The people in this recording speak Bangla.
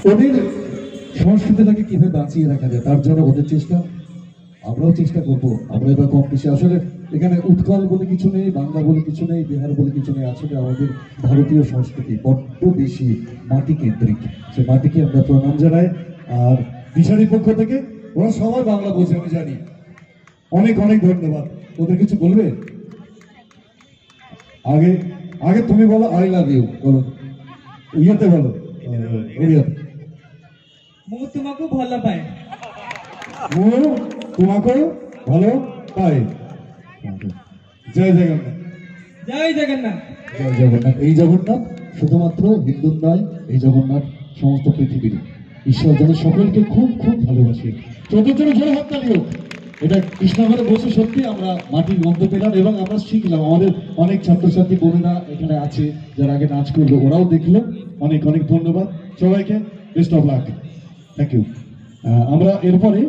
ওদের সংস্কৃতিটাকে কিভাবে বাঁচিয়ে রাখা যায় তার জন্য ওদের চেষ্টা, আমরাও চেষ্টা করব। আমরা এবার কম বেশি আসলে এখানে উৎকল বলে কিছু নেই, বাংলা বলে কিছু নেই, বিহার বলে কিছু নেই, আসলে আমাদের ভারতীয় সংস্কৃতি বড্ড বেশি মাটি কেন্দ্রিক। সে মাটিকে আমরা প্রণাম জানাই। আর দিশারির পক্ষ থেকে ওরা সবাই বাংলা বোঝে আমি জানি, অনেক অনেক ধন্যবাদ। ওদের কিছু বলবে? আগে আগে তুমি বলো আই লাভ ইউ, বলো ইয়েতে, বলো ওড়িয়াতে। ମୁଁ ତୁମକୁ ଭଲ ପାଏ। ମୁଁ তোমাকে ভালো পাই। জয় জগন্নাথ। জয় জগন্নাথ। জয় জগন্নাথ। এই জগন্নাথ শুধুমাত্র হিন্দুর নয়, এই জগন্নাথ সমস্ত পৃথিবীর। ঈশ্বর যেন সকলকে খুব খুব ভালোবাসে। চতুর্থ জোরে হাত তালিও। এটা কৃষ্ণনগরে বসে সত্যি আমরা মাটির গন্ধ পেলাম এবং আমরা শিখলাম। আমাদের অনেক ছাত্রছাত্রী বোনেরা এখানে আছে যারা আগে নাচ করলো, ওরাও দেখলো। অনেক অনেক ধন্যবাদ সবাইকে, best of luck, thank you. আমরা এরপরে